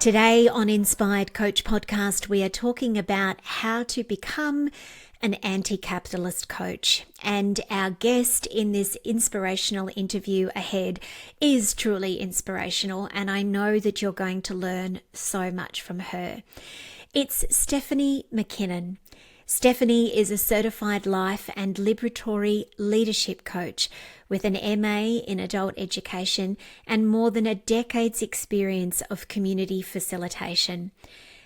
Today on Inspired Coach Podcast, we are talking about how to become an anti-capitalist coach. And our guest in this inspirational interview ahead is truly inspirational, and I know that you're going to learn so much from her. It's Stephanie Mackinnon. Stephanie is a certified life and liberatory leadership coach with an MA in adult education and more than a decade's experience of community facilitation.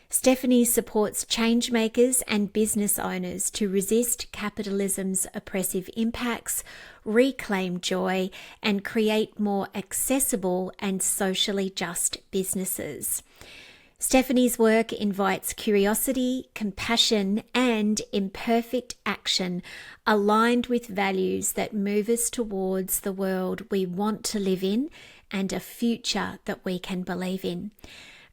Stephanie supports changemakers and business owners to resist capitalism's oppressive impacts, reclaim joy, and create more accessible and socially just businesses. Stephanie's work invites curiosity, compassion, and imperfect action aligned with values that move us towards the world we want to live in and a future that we can believe in.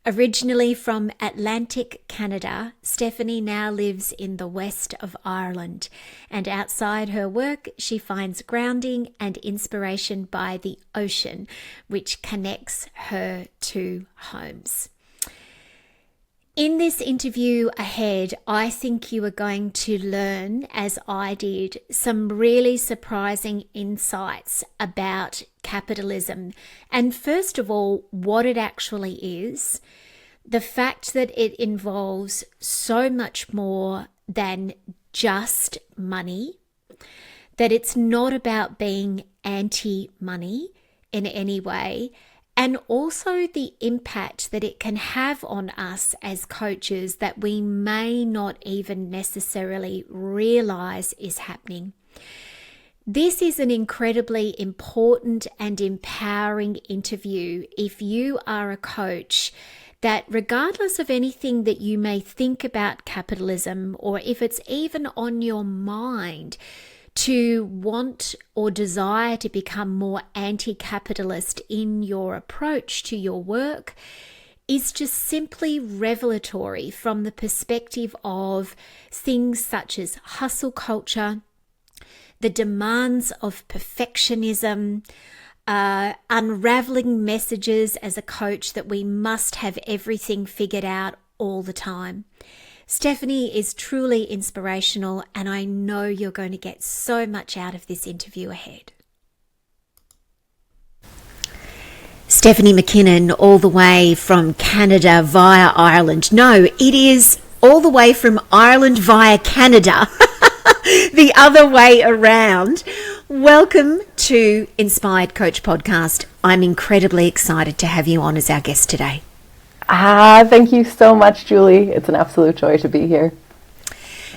Originally from Atlantic Canada, Stephanie now lives in the west of Ireland, and outside her work, she finds grounding and inspiration by the ocean, which connects her two homes. In this interview ahead, I think you are going to learn, as I did, some really surprising insights about capitalism. And first of all, what it actually is, the fact that it involves so much more than just money, that it's not about being anti-money in any way, and also the impact that it can have on us as coaches that we may not even necessarily realize is happening. This is an incredibly important and empowering interview if you are a coach that, regardless of anything that you may think about capitalism, or if it's even on your mind, to want or desire to become more anti-capitalist in your approach to your work is just simply revelatory from the perspective of things such as hustle culture, the demands of perfectionism, unraveling messages as a coach that we must have everything figured out all the time. Stephanie is truly inspirational, and I know you're going to get so much out of this interview ahead. Stephanie Mackinnon, all the way from Canada via Ireland. No, it is all the way from Ireland via Canada, the other way around. Welcome to Inspired Coach Podcast. I'm incredibly excited to have you on as our guest today. Thank you so much, Julie. It's an absolute joy to be here.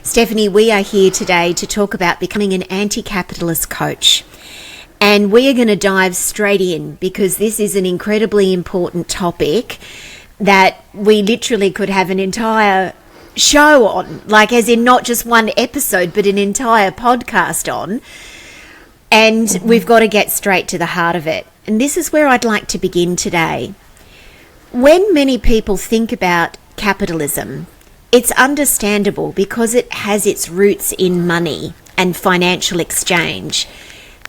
Stephanie, we are here today to talk about becoming an anti-capitalist coach. And we are going to dive straight in because this is an incredibly important topic that we literally could have an entire show on, like as in not just one episode, but an entire podcast on. And we've got to get straight to the heart of it. And this is where I'd like to begin today. When many people think about capitalism, it's understandable because it has its roots in money and financial exchange,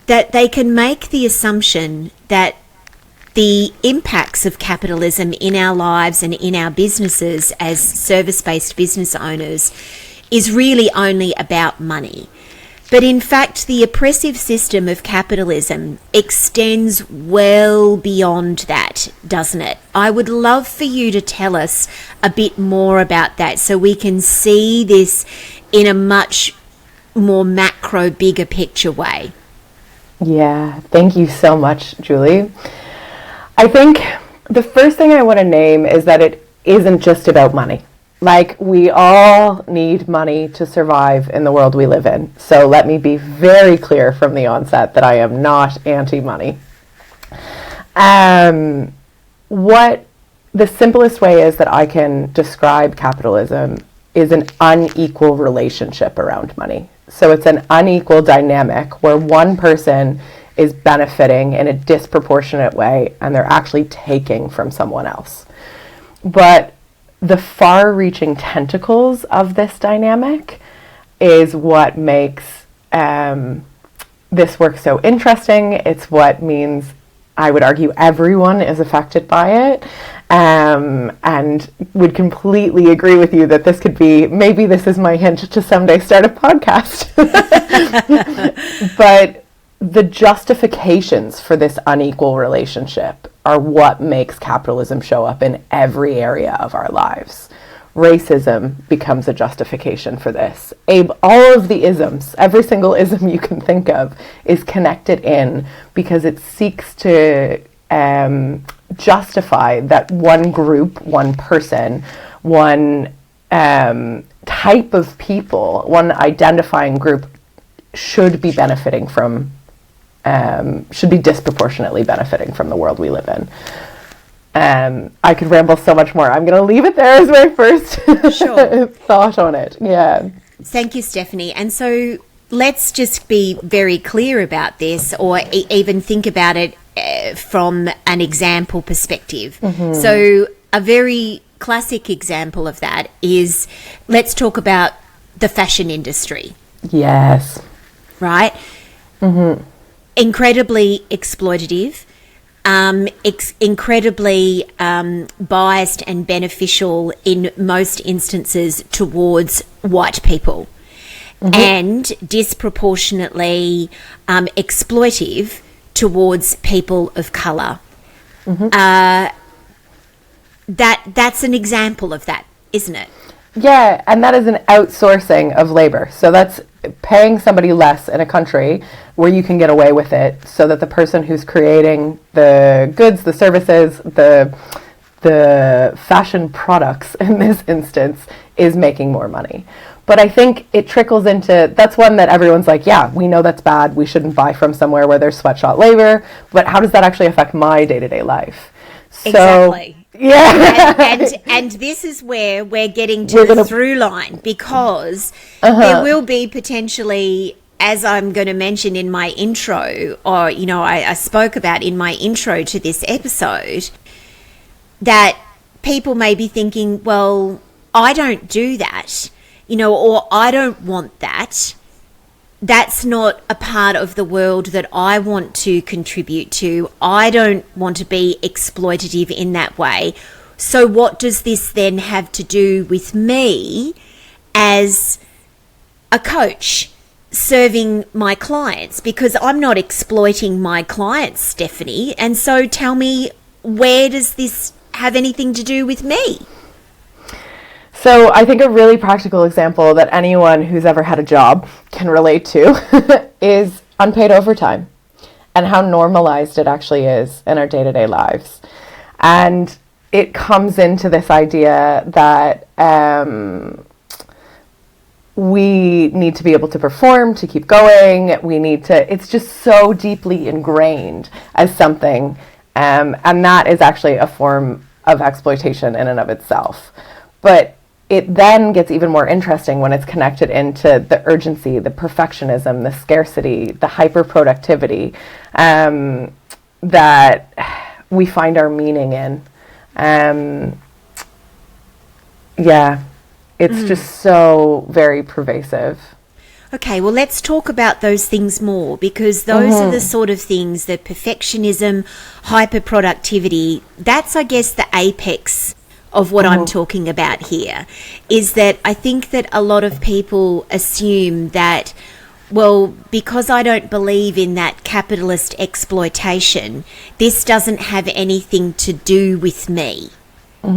that they can make the assumption that the impacts of capitalism in our lives and in our businesses as service-based business owners is really only about money. But in fact, the oppressive system of capitalism extends well beyond that, doesn't it? I would love for you to tell us a bit more about that so we can see this in a much more macro, bigger picture way. Yeah, thank you so much, Julie. I think the first thing I want to name is that it isn't just about money. Like, we all need money to survive in the world we live in. So let me be very clear from the onset that I am not anti-money. What the simplest way is that I can describe capitalism is an unequal relationship around money. So it's an unequal dynamic where one person is benefiting in a disproportionate way and they're actually taking from someone else. But the far-reaching tentacles of this dynamic is what makes this work so interesting. It's what means I would argue everyone is affected by it, and would completely agree with you that this could be, maybe this is my hint to someday start a podcast. But the justifications for this unequal relationship are what makes capitalism show up in every area of our lives. Racism becomes a justification for this. All of the isms, every single ism you can think of, is connected in because it seeks to justify that one group, one person, one type of people, one identifying group should be benefiting from, should be disproportionately benefiting from the world we live in. I could ramble so much more. I'm going to leave it there as my first thought on it. Yeah. Thank you, Stephanie. And so let's just be very clear about this, or even think about it from an example perspective. Mm-hmm. So a very classic example of that is, let's talk about the fashion industry. Yes. Right? Mm-hmm. Incredibly exploitative. Incredibly biased and beneficial in most instances towards white people, mm-hmm. and disproportionately exploitive towards people of colour. Mm-hmm. That's an example of that, isn't it? Yeah, and that is an outsourcing of labor. So that's paying somebody less in a country where you can get away with it, so that the person who's creating the goods, the services, the fashion products in this instance is making more money. But I think it trickles into, that's one that everyone's like, yeah, we know that's bad. We shouldn't buy from somewhere where there's sweatshop labor. But how does that actually affect my day-to-day life? Exactly. Yeah. and this is where we're getting to the through line, because there will be potentially, as I'm going to mention in my intro, or, I spoke about in my intro to this episode, that people may be thinking, well, I don't do that, or I don't want that. That's not a part of the world that I want to contribute to. I don't want to be exploitative in that way. So what does this then have to do with me as a coach serving my clients? Because I'm not exploiting my clients, Stephanie. And so tell me, where does this have anything to do with me? So I think a really practical example that anyone who's ever had a job can relate to is unpaid overtime, and how normalized it actually is in our day-to-day lives. And it comes into this idea that we need to be able to perform, to keep going. It's just so deeply ingrained as something, and that is actually a form of exploitation in and of itself. But it then gets even more interesting when it's connected into the urgency, the perfectionism, the scarcity, the hyper-productivity that we find our meaning in. It's just so very pervasive. Okay, well, let's talk about those things more, because those are the sort of things, the perfectionism, hyper-productivity, that's, I guess, the apex of what I'm talking about here, is that I think that a lot of people assume that, well, because I don't believe in that capitalist exploitation, this doesn't have anything to do with me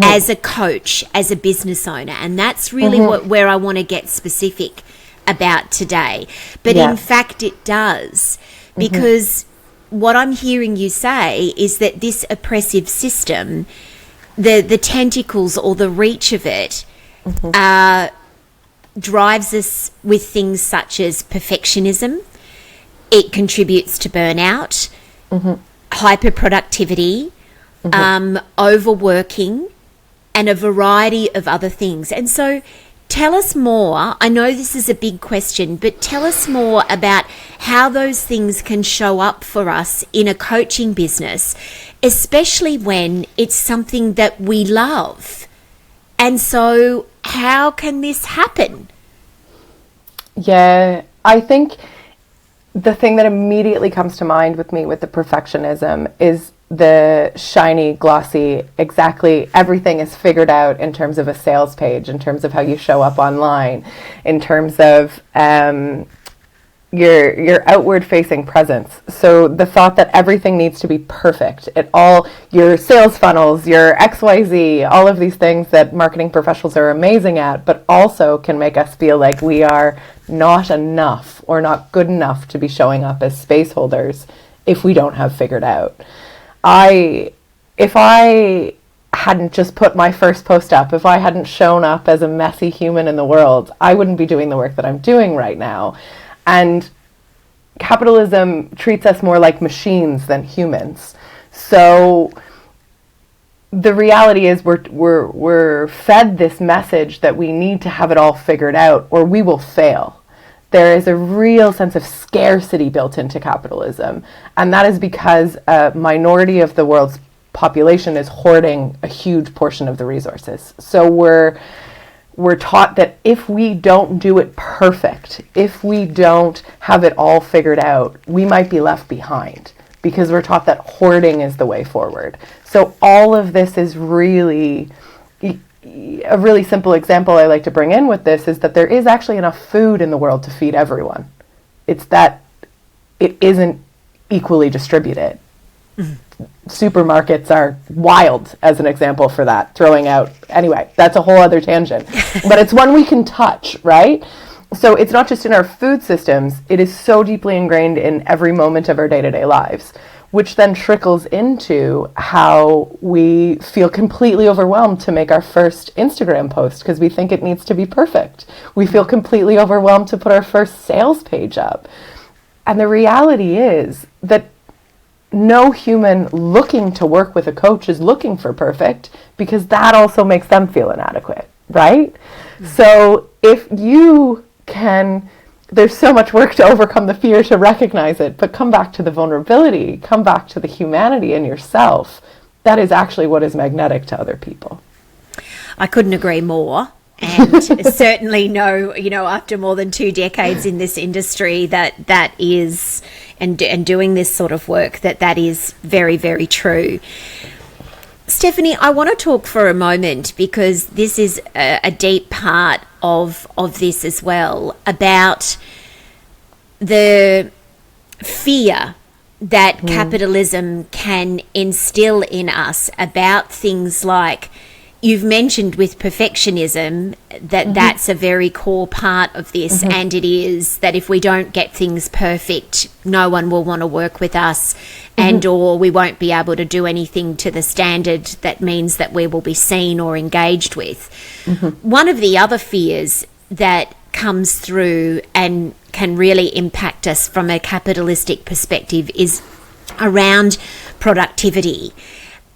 as a coach, as a business owner. And that's really where I want to get specific about today. But in fact, it does, because what I'm hearing you say is that this oppressive system, the tentacles or the reach of it drives us with things such as perfectionism. It contributes to burnout, hyperproductivity, overworking, and a variety of other things. And so tell us more. I know this is a big question, but tell us more about how those things can show up for us in a coaching business, especially when it's something that we love. And so how can this happen? Yeah, I think the thing that immediately comes to mind with me with the perfectionism is the shiny, glossy, exactly everything is figured out in terms of a sales page, in terms of how you show up online, in terms of your outward facing presence. So the thought that everything needs to be perfect, your sales funnels, your XYZ, all of these things that marketing professionals are amazing at, but also can make us feel like we are not enough or not good enough to be showing up as space holders if we don't have figured out. If I hadn't just put my first post up, if I hadn't shown up as a messy human in the world, I wouldn't be doing the work that I'm doing right now. And capitalism treats us more like machines than humans. So the reality is we're fed this message that we need to have it all figured out or we will fail. There is a real sense of scarcity built into capitalism. And that is because a minority of the world's population is hoarding a huge portion of the resources. So we're taught that if we don't do it perfect, if we don't have it all figured out, we might be left behind, because we're taught that hoarding is the way forward. So all of this is really, a really simple example I like to bring in with this is that there is actually enough food in the world to feed everyone. It's that it isn't equally distributed. Mm-hmm. Supermarkets are wild as an example for that, throwing out, anyway, that's a whole other tangent, but it's one we can touch, right? So it's not just in our food systems, it is so deeply ingrained in every moment of our day-to-day lives, which then trickles into how we feel completely overwhelmed to make our first Instagram post because we think it needs to be perfect. We feel completely overwhelmed to put our first sales page up. And the reality is that no human looking to work with a coach is looking for perfect, because that also makes them feel inadequate, right? Mm-hmm. So if you can, there's so much work to overcome the fear to recognize it, but come back to the vulnerability, come back to the humanity in yourself. That is actually what is magnetic to other people. I couldn't agree more. And certainly know, after more than 2 decades in this industry, that is, and doing this sort of work, that is very, very true. Stephanie, I want to talk for a moment, because this is a deep part of this as well, about the fear that capitalism can instill in us about things like, you've mentioned with perfectionism that that's a very core part of this, and it is that if we don't get things perfect, no one will want to work with us, and or we won't be able to do anything to the standard that means that we will be seen or engaged with. One of the other fears that comes through and can really impact us from a capitalistic perspective is around productivity.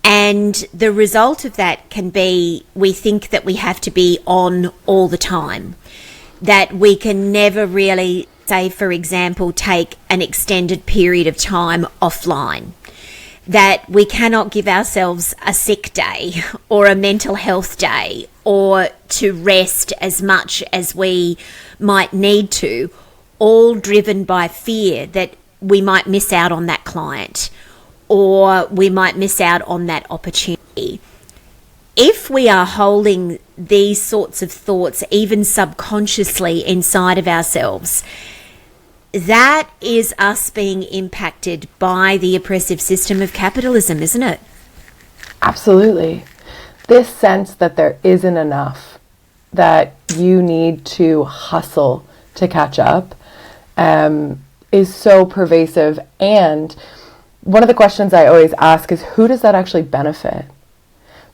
And the result of that can be, we think that we have to be on all the time, that we can never really, say, for example, take an extended period of time offline, that we cannot give ourselves a sick day or a mental health day, or to rest as much as we might need to, all driven by fear that we might miss out on that client, or we might miss out on that opportunity. If we are holding these sorts of thoughts, even subconsciously inside of ourselves, that is us being impacted by the oppressive system of capitalism, isn't it? Absolutely. This sense that there isn't enough, that you need to hustle to catch up, is so pervasive. And one of the questions I always ask is, who does that actually benefit?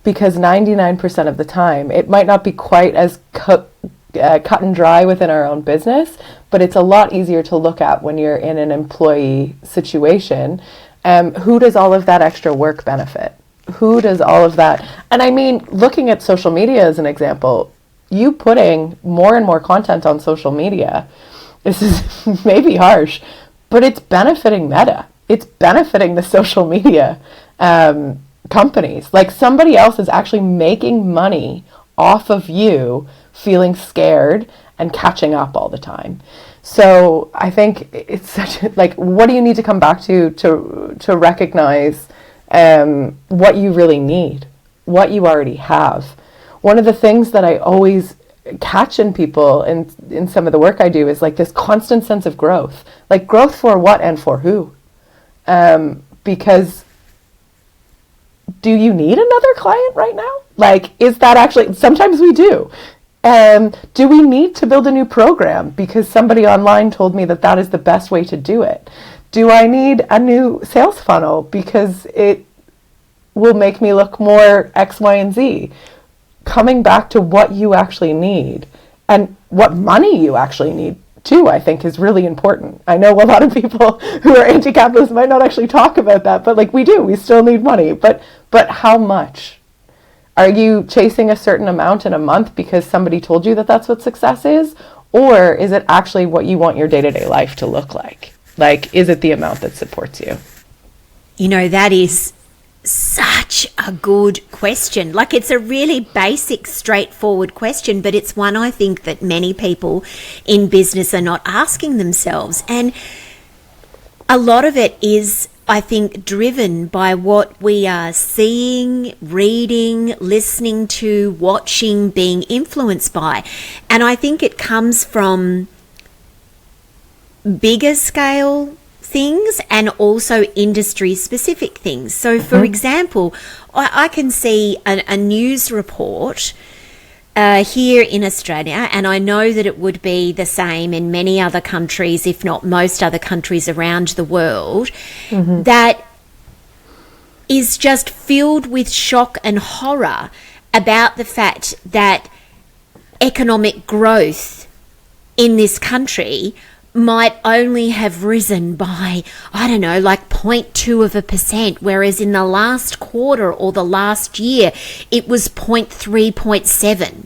Because 99% of the time, it might not be quite as cut and dry within our own business, but it's a lot easier to look at when you're in an employee situation. Who does all of that extra work benefit? Who does all of that? And I mean, looking at social media as an example, you putting more and more content on social media, this is maybe harsh, but it's benefiting Meta. It's benefiting the social media companies. Like, somebody else is actually making money off of you feeling scared and catching up all the time. So I think it's such a, like, what do you need to come back to recognize what you really need, what you already have. One of the things that I always catch in people in some of the work I do is like this constant sense of growth. Like growth for what and for who? Because do you need another client right now? Like, is that actually, sometimes we do. Do we need to build a new program because somebody online told me that that is the best way to do it? Do I need a new sales funnel because it will make me look more X, Y, and Z? Coming back to what you actually need and what money you actually need too, I think is really important. I know a lot of people who are anti-capitalist might not actually talk about that, but like we do, we still need money. But how much? Are you chasing a certain amount in a month because somebody told you that that's what success is? Or is it actually what you want your day-to-day life to look like? Like, is it the amount that supports you? You know, that is such a good question. Like, it's a really basic, straightforward question, but it's one I think that many people in business are not asking themselves. And a lot of it is, I think, driven by what we are seeing, reading, listening to, watching, being influenced by. And I think it comes from bigger scale things and also industry specific things. So for example, I can see a news report here in Australia, and I know that it would be the same in many other countries, if not most other countries around the world, that is just filled with shock and horror about the fact that economic growth in this country might only have risen by, I don't know, like 0.2%, whereas in the last quarter or the last year, it was 0.3, 0.7.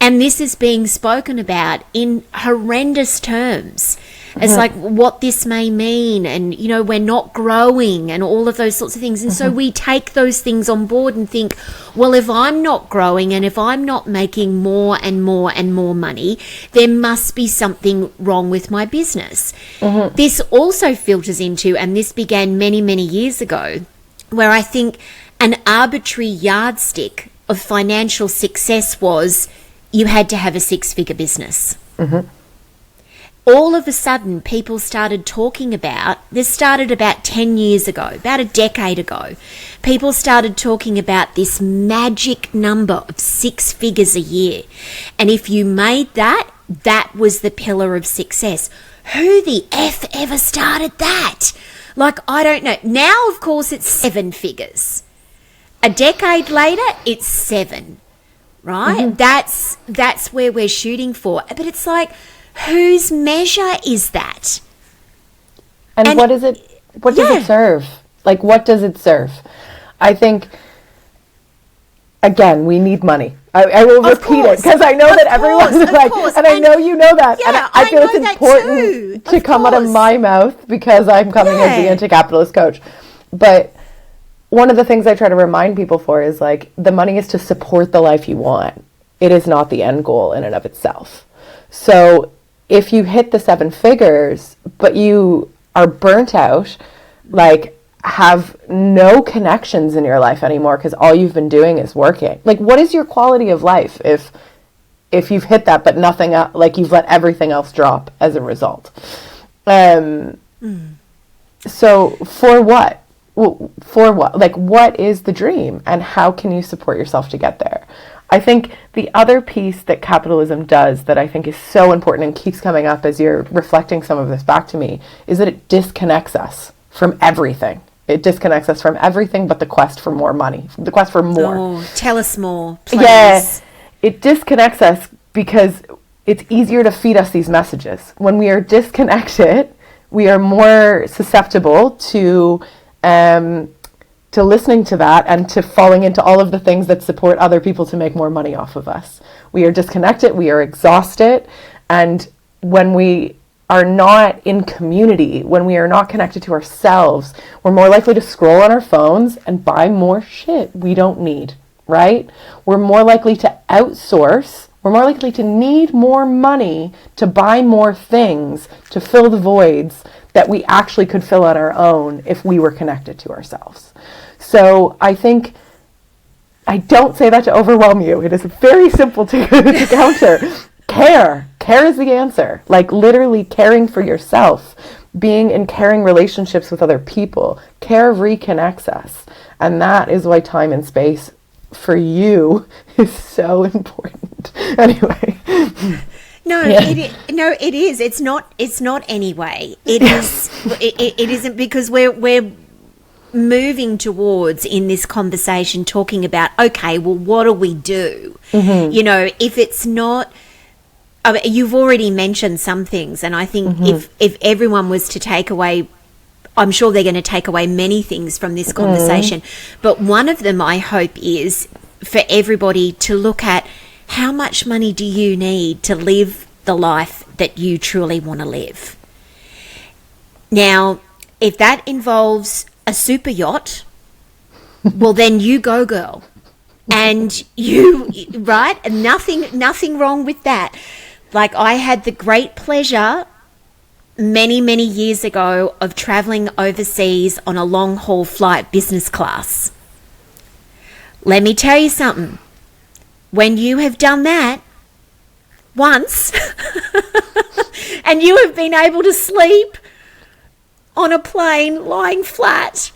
And this is being spoken about in horrendous terms as like what this may mean, and, you know, we're not growing and all of those sorts of things. And so we take those things on board and think, well, if I'm not growing and if I'm not making more and more and more money, there must be something wrong with my business. This also filters into, and this began many, many years ago, where I think an arbitrary yardstick of financial success was you had to have a six-figure business. All of a sudden, people started talking about, this started about 10 years ago, about a decade ago, people started talking about this magic number of 6 figures a year. And if you made that, that was the pillar of success. Who the F ever started that? Like, I don't know. Now, of course, it's 7 figures. A decade later, it's 7, right? That's where we're shooting for. But it's like, whose measure is that? And what is it? What does it serve? Like, what does it serve? I think, again, we need money. I will repeat it because I know that everyone's like, and I know you know that. And I feel it's important to come out of my mouth because I'm coming as the anti-capitalist coach. But one of the things I try to remind people for is like, the money is to support the life you want. It is not the end goal in and of itself. So if you hit the 7 figures, but you are burnt out, like have no connections in your life anymore because all you've been doing is working. Like, what is your quality of life if you've hit that, but nothing else, like you've let everything else drop as a result? So for what? For what? Like, what is the dream and how can you support yourself to get there? I think the other piece that capitalism does that I think is so important and keeps coming up as you're reflecting some of this back to me is that it disconnects us from everything. It disconnects us from everything but the quest for more money, the quest for more. Oh, tell us more, please. Yeah, it disconnects us because it's easier to feed us these messages. When we are disconnected, we are more susceptible to listening to that and to falling into all of the things that support other people to make more money off of us. We are disconnected, we are exhausted, and when we are not in community, when we are not connected to ourselves, we're more likely to scroll on our phones and buy more shit we don't need, right? We're more likely to outsource. We're more likely to need more money to buy more things to fill the voids that we actually could fill on our own if we were connected to ourselves. So I think, I don't say that to overwhelm you. It is very simple to counter. Care is the answer. Like literally caring for yourself, being in caring relationships with other people. Care reconnects us. And that is why time and space for you is so important. Anyway. No, it is. It's not anyway. It is. It isn't, because we're moving towards, in this conversation, talking about, okay, well, what do we do? If it's not, I mean, you've already mentioned some things, and I think if everyone was to take away, I'm sure they're going to take away many things from this conversation, but one of them, I hope, is for everybody to look at, how much money do you need to live the life that you truly want to live? Now, if that involves a super yacht, well, then you go, girl. And you, right? Nothing wrong with that. Like, I had the great pleasure many, many years ago of traveling overseas on a long haul flight, business class. Let me tell you something. When you have done that once and you have been able to sleep on a plane lying flat,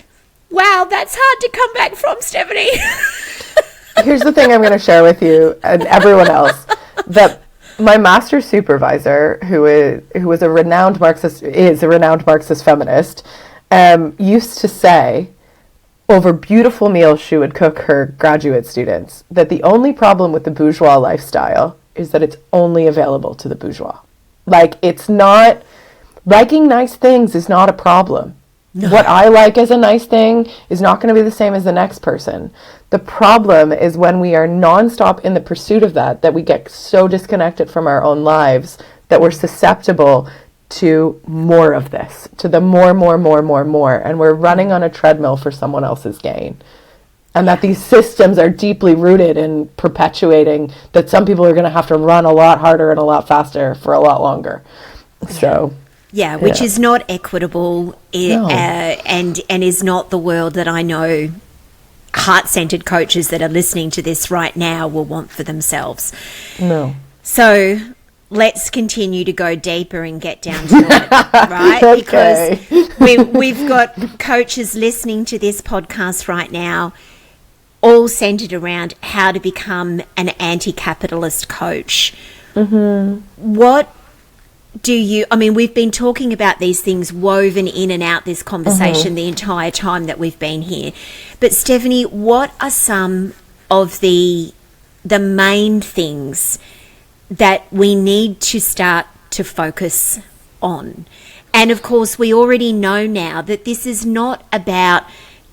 wow, that's hard to come back from, Stephanie. Here's the thing I'm going to share with you and everyone else, that my master's supervisor, who is a renowned Marxist feminist, used to say, over beautiful meals she would cook her graduate students, that the only problem with the bourgeois lifestyle is that it's only available to the bourgeois. Like, it's not, liking nice things is not a problem. No. What I like as a nice thing is not going to be the same as the next person. The problem is when we are nonstop in the pursuit of that we get so disconnected from our own lives that we're susceptible to more of this, to the more, and we're running on a treadmill for someone else's gain. And that these systems are deeply rooted in perpetuating that some people are going to have to run a lot harder and a lot faster for a lot longer. So... Yeah, which is not equitable, and is not the world that I know heart-centered coaches that are listening to this right now will want for themselves. No. So let's continue to go deeper and get down to it, right? Okay. Because we've got coaches listening to this podcast right now, all centered around how to become an anti-capitalist coach. What do you, I mean, we've been talking about these things woven in and out this conversation the entire time that we've been here. But Stephanie, what are some of the main things that we need to start to focus on? And of course, we already know now that this is not about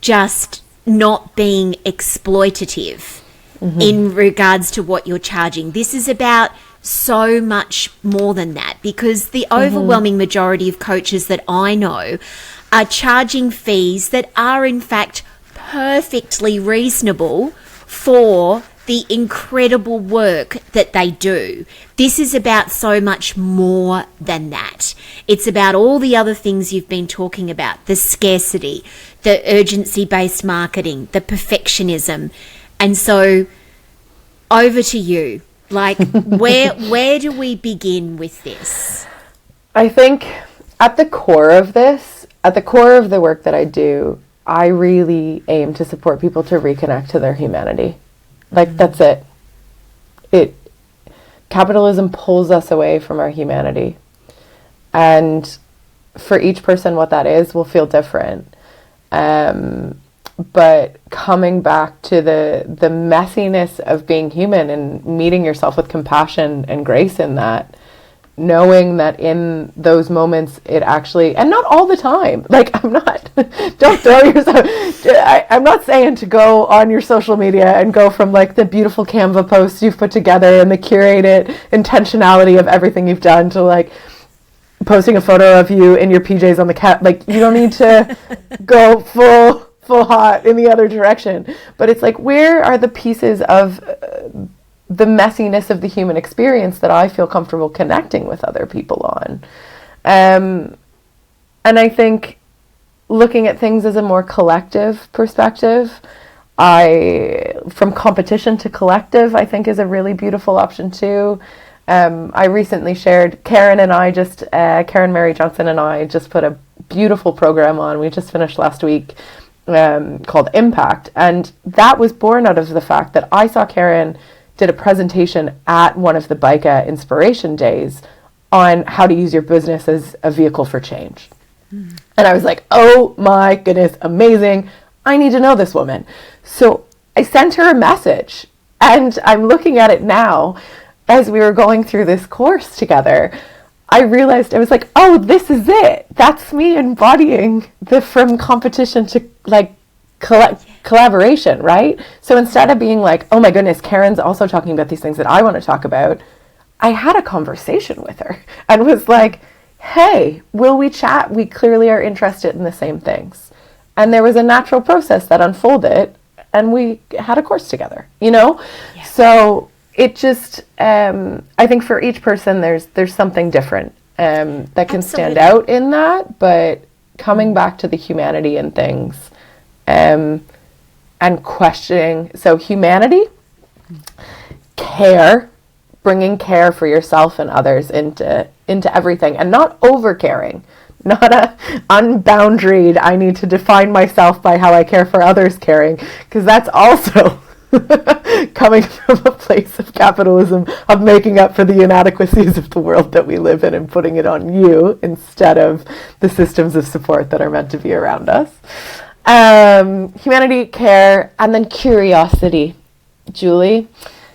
just not being exploitative in regards to what you're charging. This is about so much more than that, because the overwhelming majority of coaches that I know are charging fees that are in fact perfectly reasonable for the incredible work that they do. This is about so much more than that. It's about all the other things you've been talking about, the scarcity, the urgency-based marketing, the perfectionism. And so over to you. Like, where do we begin with this? I think at the core of this, at the core of the work that I do, I really aim to support people to reconnect to their humanity. Like, that's it. Capitalism pulls us away from our humanity. And for each person, what that is will feel different. But coming back to the messiness of being human and meeting yourself with compassion and grace in that, knowing that in those moments it actually, and not all the time, like don't throw yourself, I'm not saying to go on your social media and go from like the beautiful Canva posts you've put together and the curated intentionality of everything you've done to like posting a photo of you in your PJs on the cat. Like, you don't need to go full hot in the other direction, but it's like, where are the pieces of the messiness of the human experience that I feel comfortable connecting with other people on? And I think looking at things as a more collective perspective. From competition to collective, I think is a really beautiful option too. I recently shared, Karen Mary Johnson and I just put a beautiful program on. We just finished last week, called Impact. And that was born out of the fact that I saw Karen did a presentation at one of the BICA Inspiration Days on how to use your business as a vehicle for change. And I was like, oh my goodness, amazing. I need to know this woman. So I sent her a message, and I'm looking at it now as we were going through this course together. I realized, I was like, oh, this is it. That's me embodying the from competition to like collaboration, right? So instead of being like, oh my goodness, Karen's also talking about these things that I want to talk about, I had a conversation with her and was like, hey, will we chat? We clearly are interested in the same things. And there was a natural process that unfolded, and we had a course together, you know? Yeah. So it just, I think for each person, there's something different that can stand out in that, but coming back to the humanity in things and questioning. So humanity, care, bringing care for yourself and others into everything, and not over caring, not a unboundaried, I need to define myself by how I care for others caring, because that's also coming from a place of capitalism, of making up for the inadequacies of the world that we live in and putting it on you instead of the systems of support that are meant to be around us. Humanity, care, and then curiosity. Julie,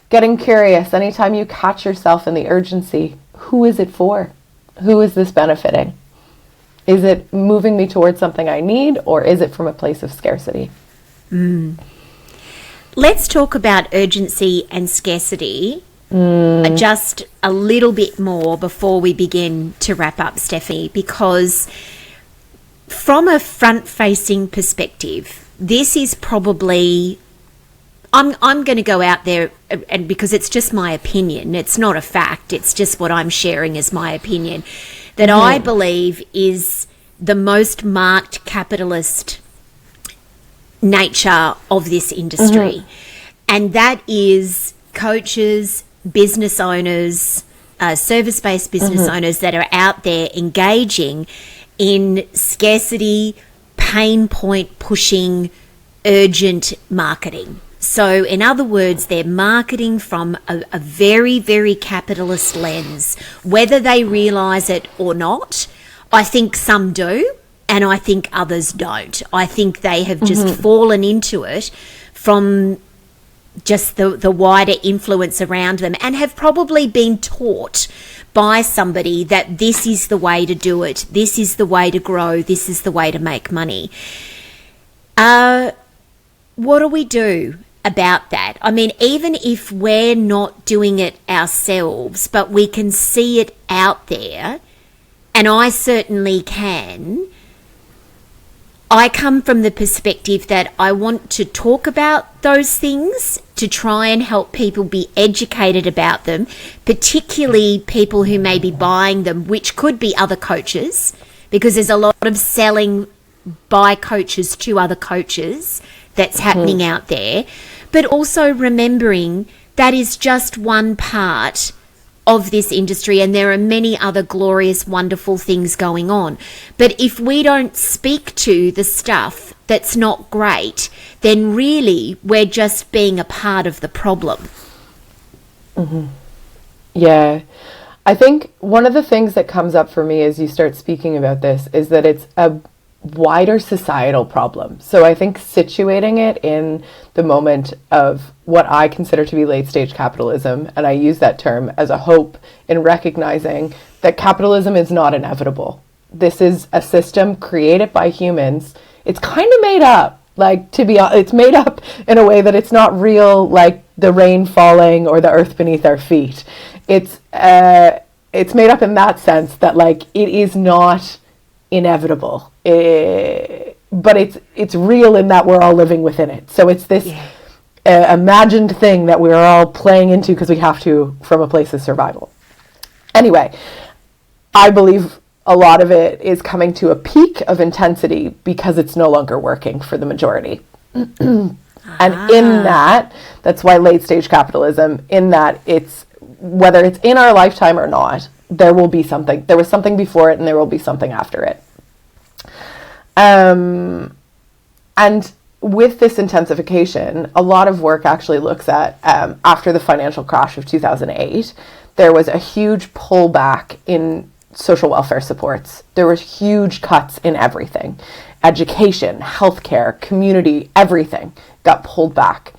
getting curious. Anytime you catch yourself in the urgency, who is it for? Who is this benefiting? Is it moving me towards something I need, or is it from a place of scarcity? Let's talk about urgency and scarcity just a little bit more before we begin to wrap up, Stephanie, because from a front-facing perspective, this is probably, I'm going to go out there, and because it's just my opinion, it's not a fact, it's just what I'm sharing as my opinion, that I believe is the most marked capitalist nature of this industry. And that is coaches, business owners, service-based business owners that are out there engaging in scarcity, pain point pushing, urgent marketing. So in other words, they're marketing from a very, very capitalist lens, whether they realize it or not. I think some do, and I think others don't. I think they have just fallen into it from just the wider influence around them, and have probably been taught by somebody that this is the way to do it, this is the way to grow, this is the way to make money. What do we do about that? I mean, even if we're not doing it ourselves, but we can see it out there, and I certainly can, I come from the perspective that I want to talk about those things, to try and help people be educated about them, particularly people who may be buying them, which could be other coaches, because there's a lot of selling by coaches to other coaches that's happening out there. But also remembering that is just one part of this industry, and there are many other glorious, wonderful things going on. But if we don't speak to the stuff that's not great, then really we're just being a part of the problem. Yeah. I think one of the things that comes up for me as you start speaking about this is that it's a wider societal problem. So I think situating it in the moment of what I consider to be late stage capitalism, and I use that term as a hope in recognizing that capitalism is not inevitable. This is a system created by humans. It's kind of made up, like, to be honest, it's made up in a way that it's not real, like the rain falling or the earth beneath our feet. It's made up in that sense that, like, it is not inevitable, but it's real in that we're all living within it. So it's this imagined thing that we're all playing into because we have to, from a place of survival. Anyway, I believe a lot of it is coming to a peak of intensity because it's no longer working for the majority. And in that's why late stage capitalism, in that it's, whether it's in our lifetime or not, there was something before it and there will be something after it. And with this intensification, a lot of work actually looks at, after the financial crash of 2008, there was a huge pullback in social welfare supports. There were huge cuts in everything. Education, healthcare, community, everything got pulled back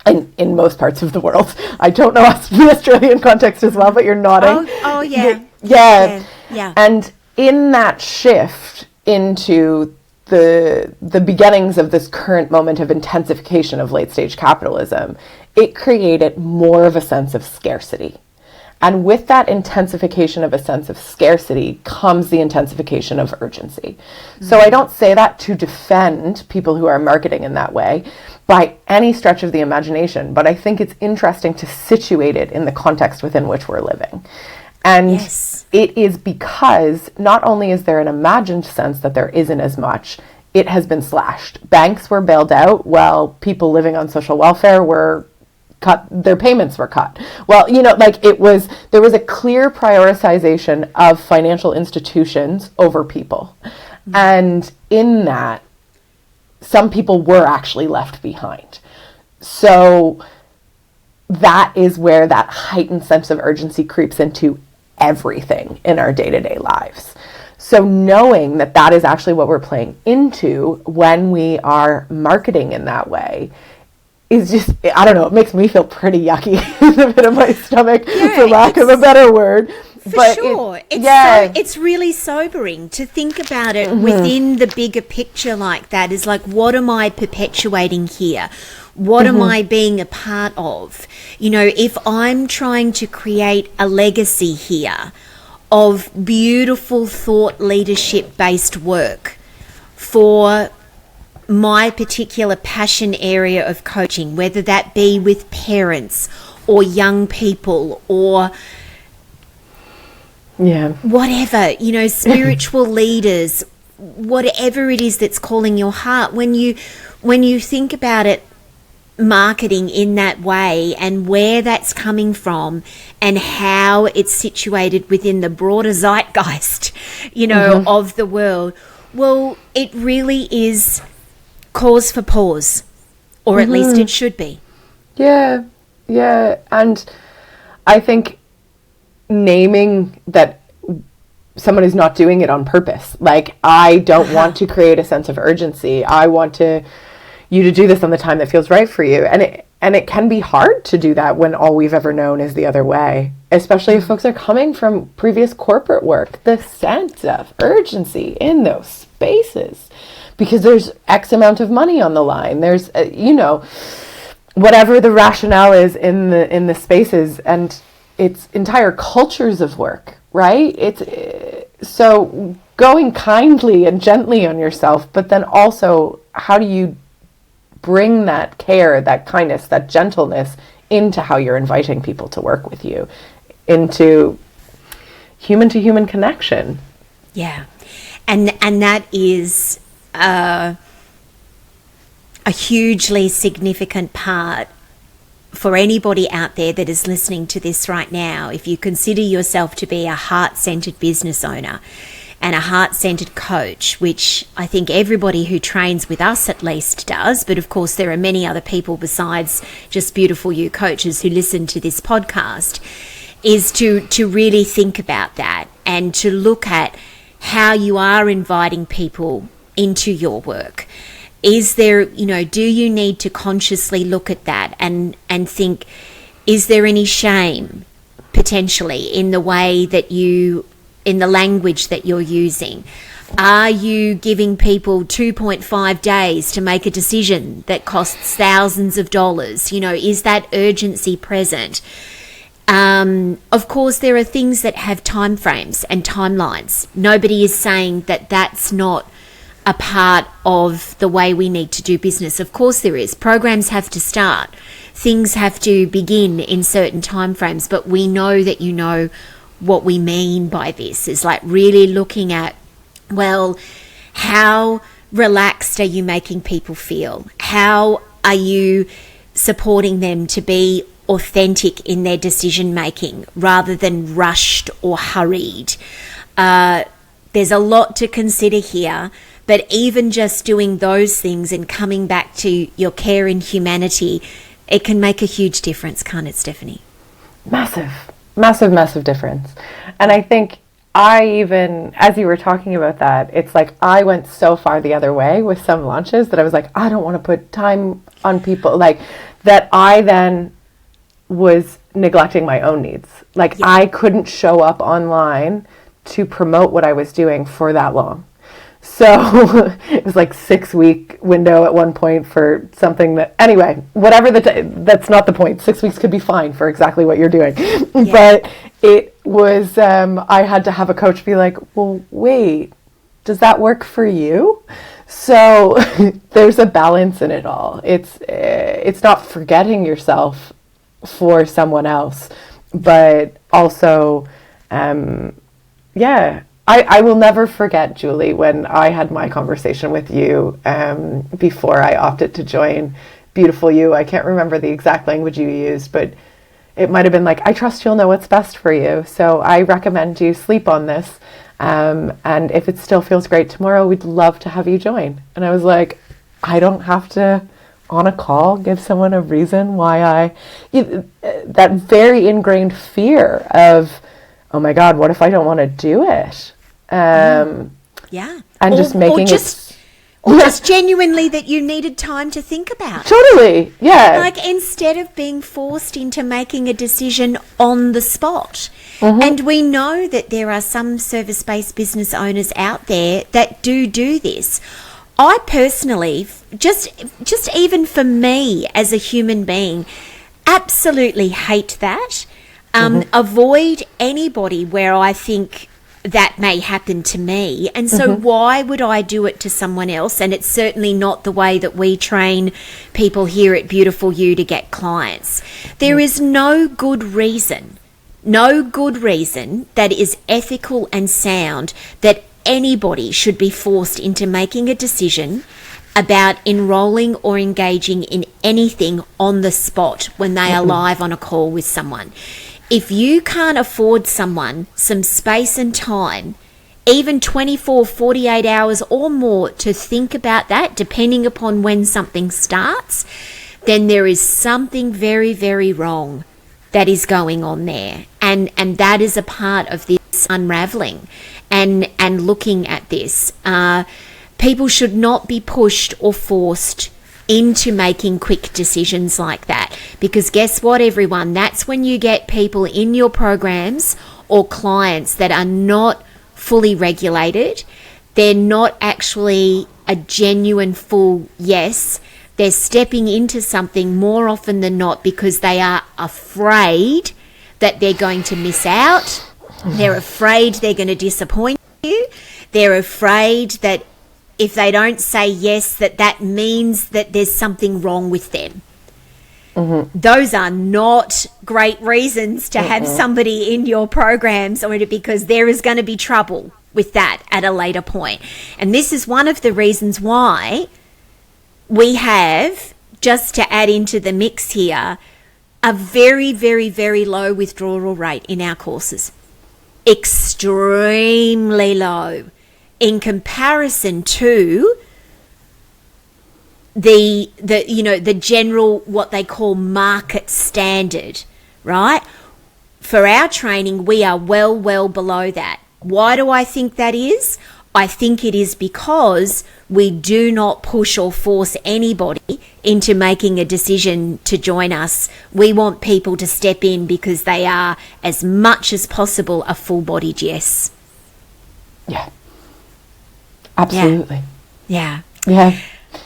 in most parts of the world. I don't know the Australian context as well, but you're nodding. Oh yeah. Yeah. And in that shift into the beginnings of this current moment of intensification of late stage capitalism, it created more of a sense of scarcity. And with that intensification of a sense of scarcity comes the intensification of urgency. So I don't say that to defend people who are marketing in that way by any stretch of the imagination, but I think it's interesting to situate it in the context within which we're living. And it is because not only is there an imagined sense that there isn't as much, it has been slashed. Banks were bailed out while people living on social welfare were cut, their payments were cut. Well, there was a clear prioritization of financial institutions over people. And in that, some people were actually left behind. So that is where that heightened sense of urgency creeps into everything in our day-to-day lives. So knowing that that is actually what we're playing into when we are marketing in that way is just, I don't know, it makes me feel pretty yucky in the pit of my stomach, for lack of a better word. For sure. It's really sobering to think about it within the bigger picture like that. Is like, what am I perpetuating here? What am I being a part of? If I'm trying to create a legacy here of beautiful thought leadership-based work for my particular passion area of coaching, whether that be with parents or young people or whatever, spiritual leaders, whatever it is that's calling your heart, when you think about it, marketing in that way and where that's coming from and how it's situated within the broader zeitgeist, of the world, well, it really is cause for pause, or at least it should be. Yeah. And I think naming that someone is not doing it on purpose. Like, I don't want to create a sense of urgency. I want you to do this on the time that feels right for you. And it can be hard to do that when all we've ever known is the other way, especially if folks are coming from previous corporate work. The sense of urgency in those spaces, because there's X amount of money on the line. There's, whatever the rationale is in the spaces, and it's entire cultures of work, right? So going kindly and gently on yourself, but then also how do you bring that care, that kindness, that gentleness into how you're inviting people to work with you, into human to human connection. Yeah. And that is a hugely significant part for anybody out there that is listening to this right now. If you consider yourself to be a heart-centered business owner and a heart-centered coach, which I think everybody who trains with us at least does, but of course there are many other people besides just Beautiful You coaches who listen to this podcast, is to really think about that and to look at how you are inviting people into your work. Is there, do you need to consciously look at that and think, is there any shame potentially in the way that in the language that you're using? Are you giving people 2.5 days to make a decision that costs thousands of dollars? Is that urgency present? Of course, there are things that have time frames and timelines. Nobody is saying that that's not a part of the way we need to do business. Of course there is. Programs have to start. Things have to begin in certain time frames, but we know that what we mean by this, is like really looking at, well, how relaxed are you making people feel? How are you supporting them to be authentic in their decision making rather than rushed or hurried? There's a lot to consider here, but even just doing those things and coming back to your care and humanity, it can make a huge difference, can't it, Stephanie? Massive difference. And I think as you were talking about that, it's like I went so far the other way with some launches that I was like, I don't want to put time on people, like that. I then was neglecting my own needs. Like, I couldn't show up online to promote what I was doing for that long. So it was like 6-week window at one point for something that, anyway, whatever that's not the point. 6 weeks could be fine for exactly what you're doing. Yeah. But it was, I had to have a coach be like, well, wait, does that work for you? So there's a balance in it all. It's not forgetting yourself for someone else, but also, I will never forget, Julie, when I had my conversation with you before I opted to join Beautiful You. I can't remember the exact language you used, but it might have been like, I trust you'll know what's best for you, so I recommend you sleep on this. And if it still feels great tomorrow, we'd love to have you join. And I was like, I don't have to, on a call, give someone a reason why that very ingrained fear of, oh my God, what if I don't want to do it? And just making just genuinely that you needed time to think about. Totally, yeah. Like, instead of being forced into making a decision on the spot. Mm-hmm. And we know that there are some service-based business owners out there that do this. I personally, just even for me as a human being, absolutely hate that. Avoid anybody where I think that may happen to me. And so why would I do it to someone else? And it's certainly not the way that we train people here at Beautiful You to get clients. There is no good reason that is ethical and sound that anybody should be forced into making a decision about enrolling or engaging in anything on the spot when they are live on a call with someone. If you can't afford someone some space and time, even 24, 48 hours or more to think about that, depending upon when something starts, then there is something very, very wrong that is going on there. And that is a part of this unraveling and looking at this. People should not be pushed or forced into making quick decisions like that, because guess what, everyone, that's when you get people in your programs or clients that are not fully regulated. They're not actually a genuine full yes. They're stepping into something more often than not because they are afraid that they're going to miss out. They're afraid they're going to disappoint you. They're afraid that if they don't say yes, that means that there's something wrong with them. Those are not great reasons to have somebody in your programs, or because there is going to be trouble with that at a later point. And this is one of the reasons why we have, just to add into the mix here, a very, very, very low withdrawal rate in our courses. Extremely low in comparison to the general, what they call market standard, right? For our training, we are well below that. Why do I think that is? I think it is because we do not push or force anybody into making a decision to join us. We want people to step in because they are, as much as possible, a full-bodied yes. Yeah. Absolutely. Yeah. Yeah.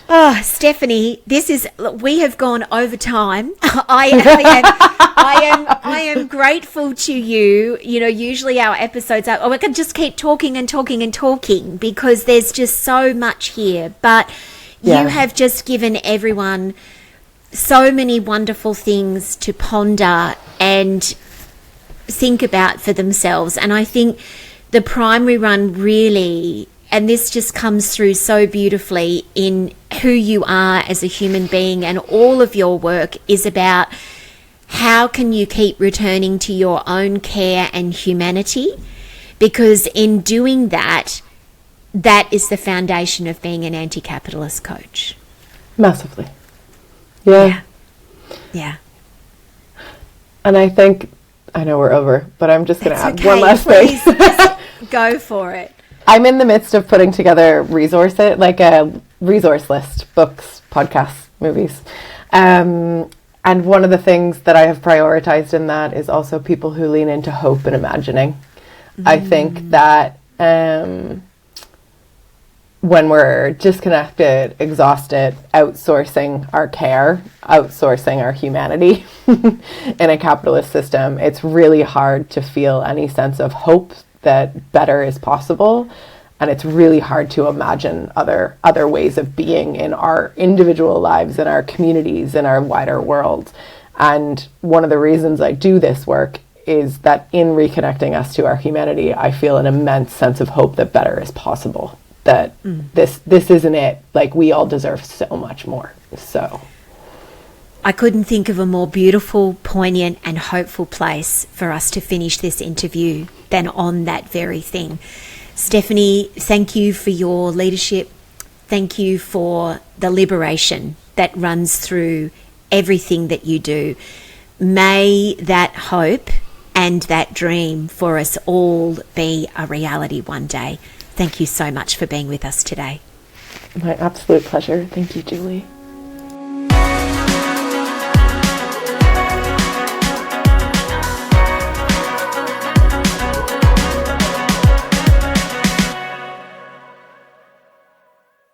Oh, Stephanie, we have gone over time. I am grateful to you. You know, usually our episodes are, we can just keep talking and talking and talking because there's just so much here. But you have just given everyone so many wonderful things to ponder and think about for themselves. And I think the primary one really, and this just comes through so beautifully in who you are as a human being, and all of your work is about how can you keep returning to your own care and humanity, because in doing that, that is the foundation of being an anti-capitalist coach. Massively. Yeah. Yeah. And I think, I know we're over, but I'm just going to add okay. one last Please, thing. go for it. I'm in the midst of putting together resources, like a resource list, books, podcasts, movies. And one of the things that I have prioritized in that is also people who lean into hope and imagining. I think that when we're disconnected, exhausted, outsourcing our care, outsourcing our humanity in a capitalist system, it's really hard to feel any sense of hope that better is possible. And it's really hard to imagine other ways of being in our individual lives, in our communities, in our wider world. And one of the reasons I do this work is that in reconnecting us to our humanity, I feel an immense sense of hope that better is possible. That this isn't it. Like, we all deserve so much more. So I couldn't think of a more beautiful, poignant and hopeful place for us to finish this interview than on that very thing. Stephanie, thank you for your leadership. Thank you for the liberation that runs through everything that you do. May that hope and that dream for us all be a reality one day. Thank you so much for being with us today. My absolute pleasure. Thank you, Julie.